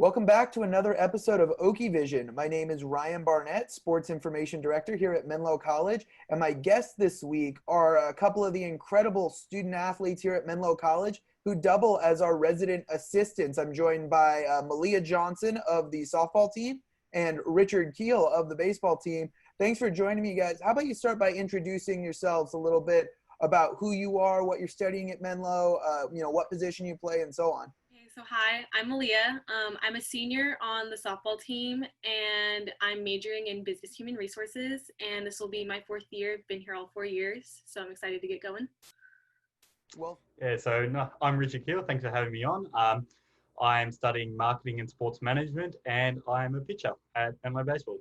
Welcome back to another episode of OakieVision. My name is Ryan Barnett, Sports Information Director here at Menlo College, and my guests this week are a couple of the incredible student athletes here at Menlo College who double as our resident assistants. I'm joined by Malia Johnson of the softball team and Richard Kiel of the baseball team. Thanks for joining me, guys. How about you start by introducing yourselves a little bit about who you are, what you're studying at Menlo, what position you play, and so on. So hi, I'm Malia. I'm a senior on the softball team, and I'm majoring in business human resources, and this will be my fourth year. I've been here all 4 years, so I'm excited to get going. I'm Richard Kiel. Thanks for having me on. I'm studying marketing and sports management, and I'm a pitcher at Menlo Baseball.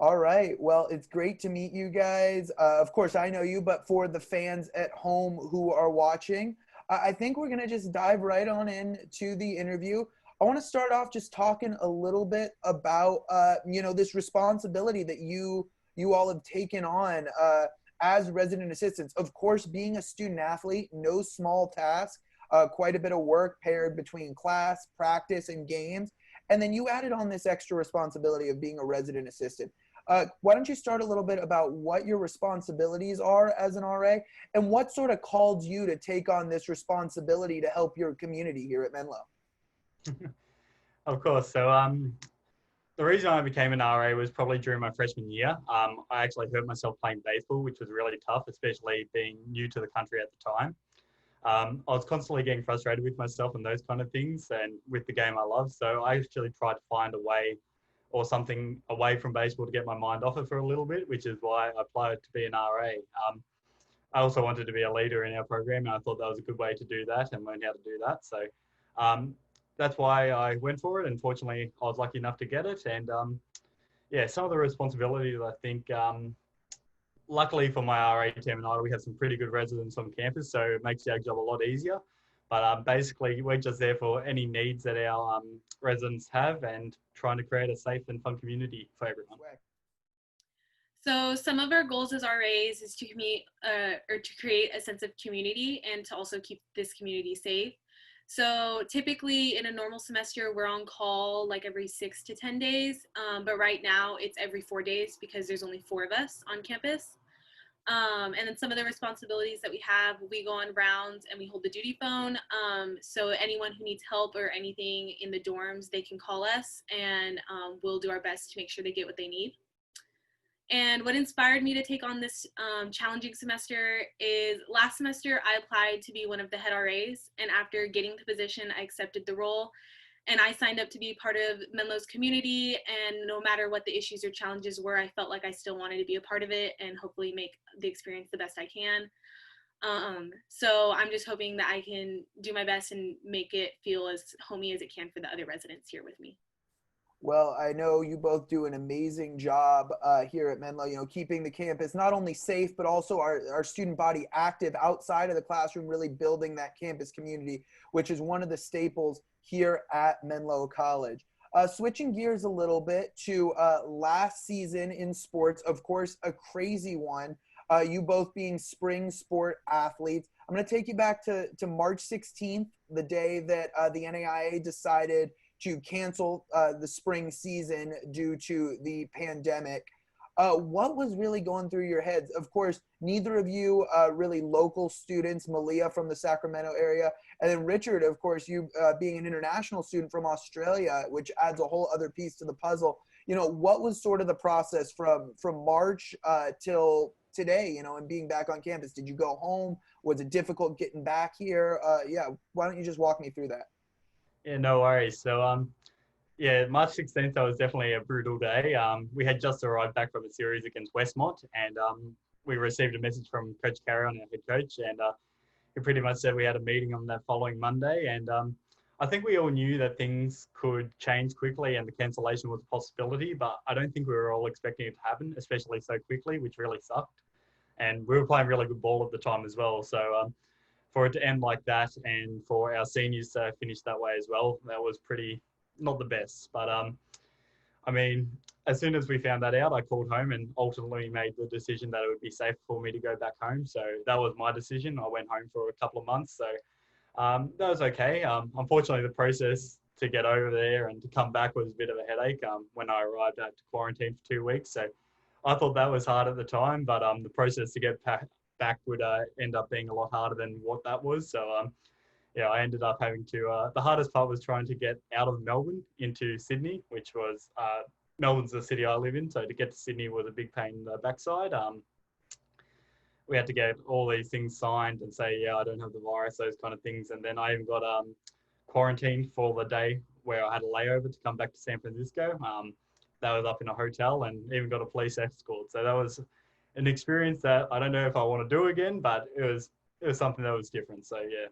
All right. Well, it's great to meet you guys. Of course, I know you, but for the fans at home who are watching, I think we're going to just dive right on in to the interview. I want to start off just talking a little bit about, this responsibility that you all have taken on as resident assistants. Of course, being a student athlete, no small task, quite a bit of work paired between class, practice, and games. And then you added on this extra responsibility of being a resident assistant. Why don't you start a little bit about what your responsibilities are as an RA and what sort of called you to take on this responsibility to help your community here at Menlo? Of course. So the reason I became an RA was probably during my freshman year. I actually hurt myself playing baseball, which was really tough, especially being new to the country at the time. I was constantly getting frustrated with myself and those kind of things and with the game I love. So I actually tried to find a way or something away from baseball to get my mind off it for a little bit, which is why I applied to be an RA. I also wanted to be a leader in our program, and I thought that was a good way to do that and learn how to do that. So that's why I went for it, and fortunately I was lucky enough to get it. And some of the responsibilities, I think, luckily for my RA team and I, we have some pretty good residents on campus, so it makes our job a lot easier. But basically, we're just there for any needs that our residents have and trying to create a safe and fun community for everyone. So some of our goals as RAs is to create a sense of community and to also keep this community safe. So typically in a normal semester, we're on call like every 6 to 10 days. But right now it's every 4 days because there's only 4 of us on campus. And then some of the responsibilities that we have, we go on rounds and we hold the duty phone. So anyone who needs help or anything in the dorms, they can call us, and we'll do our best to make sure they get what they need. And what inspired me to take on this challenging semester is last semester I applied to be one of the head RAs, and after getting the position, I accepted the role. And I signed up to be part of Menlo's community, and no matter what the issues or challenges were, I felt like I still wanted to be a part of it and hopefully make the experience the best I can. So I'm just hoping that I can do my best and make it feel as homey as it can for the other residents here with me. Well, I know you both do an amazing job here at Menlo, keeping the campus not only safe, but also our student body active outside of the classroom, really building that campus community, which is one of the staples here at Menlo College. Switching gears a little bit to last season in sports, of course, a crazy one. You both being spring sport athletes. I'm going to take you back to March 16th, the day that the NAIA decided to cancel the spring season due to the pandemic. What was really going through your heads? Of course, neither of you really local students, Malia from the Sacramento area, and then Richard, of course, you being an international student from Australia, which adds a whole other piece to the puzzle. What was sort of the process from March till today, and being back on campus? Did you go home? Was it difficult getting back here? Why don't you just walk me through that? Yeah, no worries. So, March 16th, that was definitely a brutal day. We had just arrived back from a series against Westmont, and we received a message from Coach Carrion, our head coach, and he pretty much said we had a meeting on that following Monday. And I think we all knew that things could change quickly and the cancellation was a possibility, but I don't think we were all expecting it to happen, especially so quickly, which really sucked. And we were playing really good ball at the time as well. So, for it to end like that and for our seniors to finish that way as well, that was pretty not the best. But as soon as we found that out, I called home and ultimately made the decision that it would be safe for me to go back home. So that was my decision. I went home for a couple of months. So that was okay. Unfortunately, the process to get over there, and to come back was a bit of a headache when I arrived. I had to quarantine for 2 weeks. So I thought that was hard at the time, but the process to get back would end up being a lot harder than what that was. So yeah, I ended up having to, the hardest part was trying to get out of Melbourne into Sydney, which was, Melbourne's the city I live in. So to get to Sydney was a big pain in the backside. We had to get all these things signed and say, yeah, I don't have the virus, those kind of things. And then I even got quarantined for the day where I had a layover to come back to San Francisco. That was up in a hotel, and even got a police escort. So that was an experience that I don't know if I want to do again, but it was something that was different. So yeah.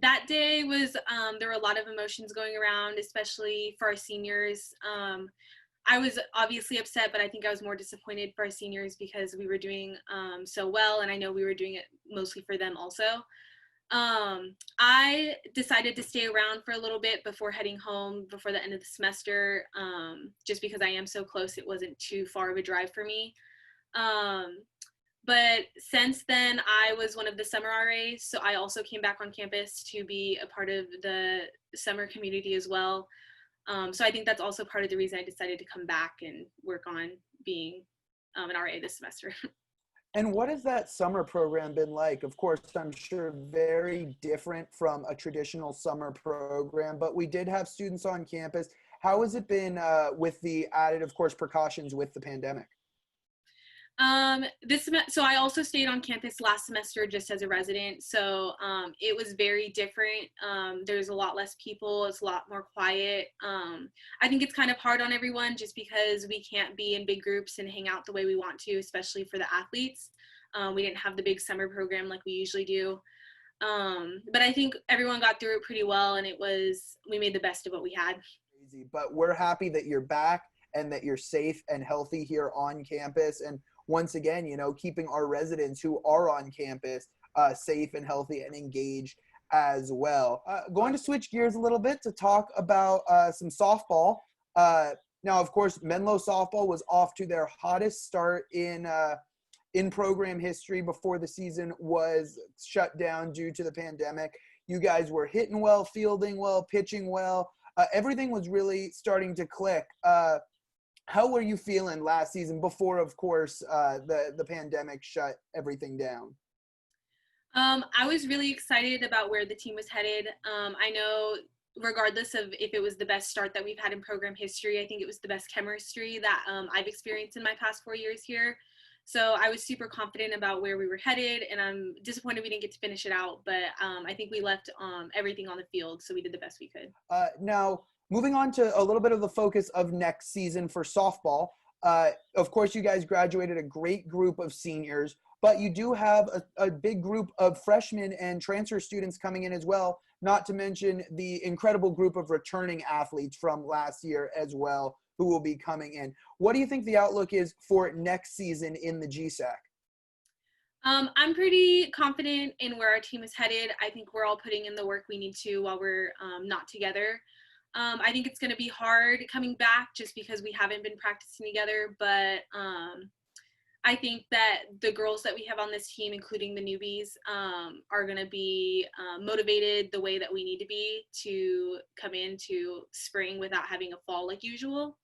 That day was, there were a lot of emotions going around, especially for our seniors. I was obviously upset, but I think I was more disappointed for our seniors because we were doing so well, and I know we were doing it mostly for them also. I decided to stay around for a little bit before heading home before the end of the semester, just because I am so close. It wasn't too far of a drive for me. But since then, I was one of the summer RAs, so I also came back on campus to be a part of the summer community as well. So I think that's also part of the reason I decided to come back and work on being an RA this semester. And what has that summer program been like? Of course, I'm sure very different from a traditional summer program, but we did have students on campus. How has it been with the added, of course, precautions with the pandemic? So I also stayed on campus last semester just as a resident. So it was very different. There's a lot less people. It's a lot more quiet. I think it's kind of hard on everyone just because we can't be in big groups and hang out the way we want to, especially for the athletes. We didn't have the big summer program like we usually do. But I think everyone got through it pretty well, and we made the best of what we had. Crazy, but we're happy that you're back and that you're safe and healthy here on campus. And once again, keeping our residents who are on campus safe and healthy and engaged as well. Going to switch gears a little bit to talk about some softball. Now, of course, Menlo softball was off to their hottest start in program history before the season was shut down due to the pandemic. You guys were hitting well, fielding well, pitching well. Everything was really starting to click. How were you feeling last season before, of course, the pandemic shut everything down? I was really excited about where the team was headed. I know regardless of if it was the best start that we've had in program history, I think it was the best chemistry that I've experienced in my past 4 years here. So I was super confident about where we were headed, and I'm disappointed we didn't get to finish it out, but I think we left everything on the field, so we did the best we could. Now, moving on to a little bit of the focus of next season for softball. Of course, you guys graduated a great group of seniors, but you do have a big group of freshmen and transfer students coming in as well, not to mention the incredible group of returning athletes from last year as well who will be coming in. What do you think the outlook is for next season in the GSAC? I'm pretty confident in where our team is headed. I think we're all putting in the work we need to while we're not together. I think it's going to be hard coming back just because we haven't been practicing together, but I think that the girls that we have on this team, including the newbies, are going to be motivated the way that we need to be to come into spring without having a fall like usual.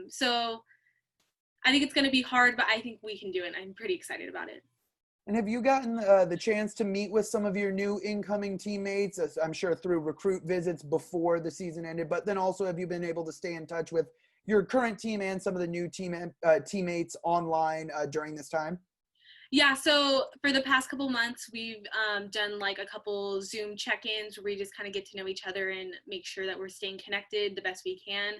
So I think it's going to be hard, but I think we can do it. I'm pretty excited about it. And have you gotten the chance to meet with some of your new incoming teammates, as I'm sure through recruit visits before the season ended, but then also have you been able to stay in touch with your current team and some of the new teammates online during this time? Yeah, so for the past couple months, we've done like a couple Zoom check-ins where we just kind of get to know each other and make sure that we're staying connected the best we can,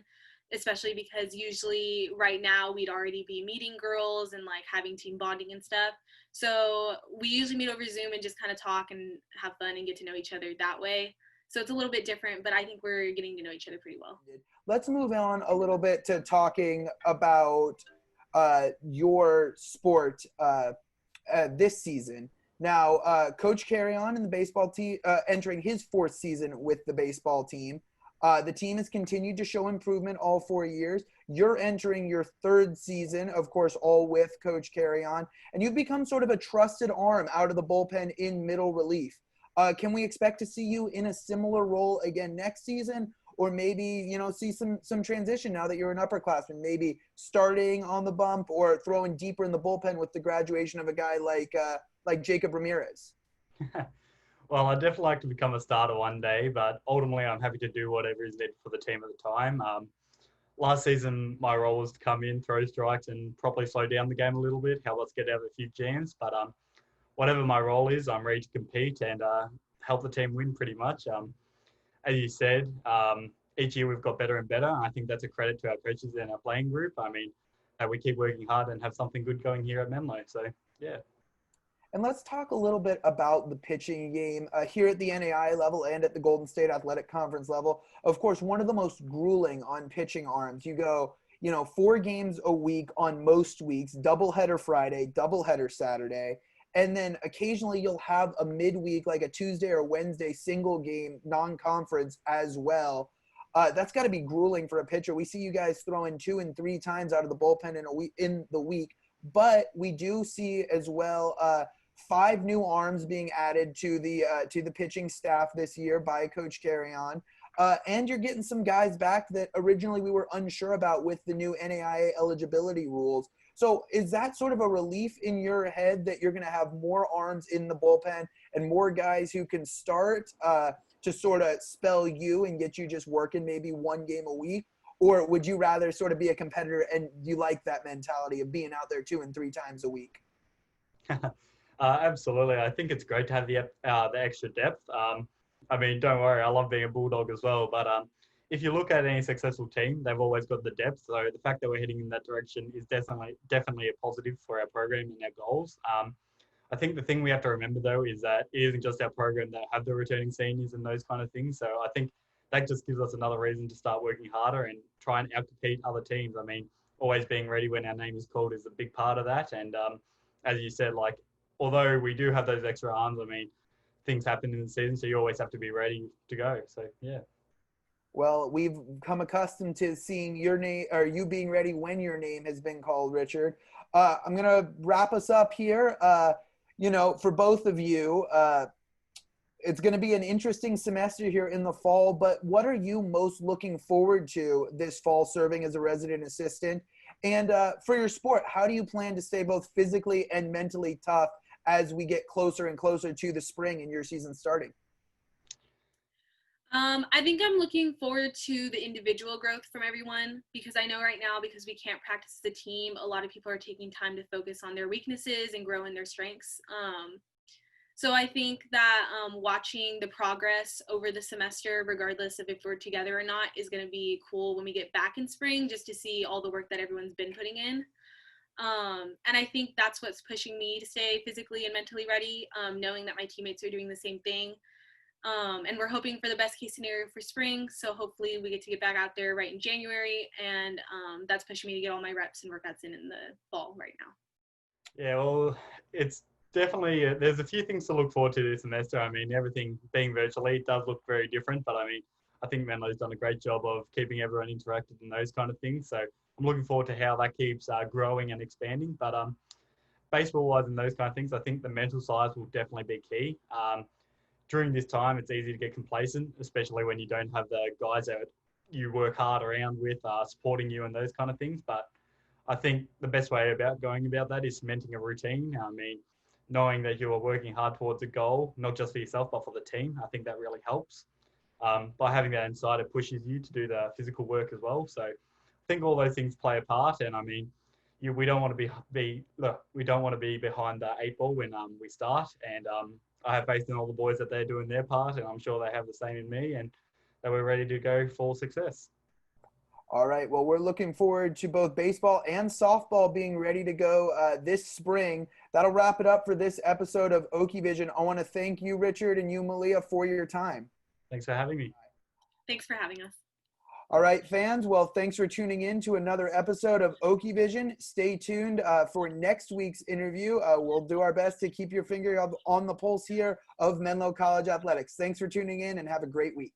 especially because usually right now we'd already be meeting girls and like having team bonding and stuff. So we usually meet over Zoom and just kind of talk and have fun and get to know each other that way. So it's a little bit different, but I think we're getting to know each other pretty well. Let's move on a little bit to talking about your sport this season. Now, Coach Carry-On in the baseball team, entering his fourth season with the baseball team. The team has continued to show improvement all 4 years. You're entering your third season, of course, all with Coach Carry-On, and you've become sort of a trusted arm out of the bullpen in middle relief. Can we expect to see you in a similar role again next season? Or maybe, you know, see some transition now that you're an upperclassman, maybe starting on the bump or throwing deeper in the bullpen with the graduation of a guy like Jacob Ramirez? Well, I'd definitely like to become a starter one day, but ultimately I'm happy to do whatever is needed for the team at the time. Last season, my role was to come in, throw strikes, and properly slow down the game a little bit, help us get out of a few jams. But whatever my role is, I'm ready to compete and help the team win pretty much. As you said, each year we've got better and better. I think that's a credit to our coaches and our playing group. I mean, we keep working hard and have something good going here at Menlo. So, yeah. And let's talk a little bit about the pitching game here at the NAI level and at the Golden State Athletic Conference level. Of course, one of the most grueling on pitching arms. You go, you know, 4 games a week on most weeks, doubleheader Friday, doubleheader Saturday. And then occasionally you'll have a midweek, like a Tuesday or Wednesday single game non-conference as well. That's got to be grueling for a pitcher. We see you guys throwing 2 and 3 times out of the bullpen in the week, but we do see as well 5 new arms being added to the pitching staff this year by Coach Carrion. And you're getting some guys back that originally we were unsure about with the new NAIA eligibility rules. So is that sort of a relief in your head that you're going to have more arms in the bullpen and more guys who can start to sort of spell you and get you just working maybe 1 game a week? Or would you rather sort of be a competitor and you like that mentality of being out there 2 and 3 times a week? Absolutely. I think it's great to have the extra depth. I mean, don't worry, I love being a Bulldog as well. But if you look at any successful team, they've always got the depth. So the fact that we're heading in that direction is definitely a positive for our program and our goals. I think the thing we have to remember, though, is that it isn't just our program that have the returning seniors and those kind of things. So I think that just gives us another reason to start working harder and try and outcompete other teams. I mean, always being ready when our name is called is a big part of that. And as you said, like, although we do have those extra arms, I mean, things happen in the season, so you always have to be ready to go. So, yeah. Well, we've come accustomed to seeing your name or you being ready when your name has been called, Richard. I'm going to wrap us up here. You know, for both of you, it's going to be an interesting semester here in the fall, but what are you most looking forward to this fall serving as a resident assistant? And for your sport, how do you plan to stay both physically and mentally tough as we get closer and closer to the spring and your season starting? I think I'm looking forward to the individual growth from everyone, because I know right now, because we can't practice as a team, a lot of people are taking time to focus on their weaknesses and grow in their strengths. So I think that watching the progress over the semester, regardless of if we're together or not, is going to be cool when we get back in spring, just to see all the work that everyone's been putting in. And I think that's what's pushing me to stay physically and mentally ready, knowing that my teammates are doing the same thing. And we're hoping for the best case scenario for spring. So hopefully we get to get back out there right in January. And that's pushing me to get all my reps and workouts in the fall right now. Yeah, well, it's definitely, there's a few things to look forward to this semester. I mean, everything being virtually does look very different, but I mean, I think Menlo's done a great job of keeping everyone interacted and those kind of things. So I'm looking forward to how that keeps growing and expanding. But baseball-wise and those kind of things, I think the mental side will definitely be key. During this time, it's easy to get complacent, especially when you don't have the guys that you work hard around with supporting you and those kind of things. But I think the best way about going about that is cementing a routine. I mean, knowing that you are working hard towards a goal, not just for yourself, but for the team. I think that really helps. By having that inside, it pushes you to do the physical work as well. So I think all those things play a part. And I mean, we don't want to we don't want to be behind the 8 ball when we start. And I have faith in all the boys that they're doing their part, and I'm sure they have the same in me, and that we're ready to go for success. All right. Well, we're looking forward to both baseball and softball being ready to go this spring. That'll wrap it up for this episode of OakieVision. I want to thank you, Richard, and you, Malia, for your time. Thanks for having me. Thanks for having us. All right, fans. Well, thanks for tuning in to another episode of OakieVision. Stay tuned for next week's interview. We'll do our best to keep your finger on the pulse here of Menlo College Athletics. Thanks for tuning in and have a great week.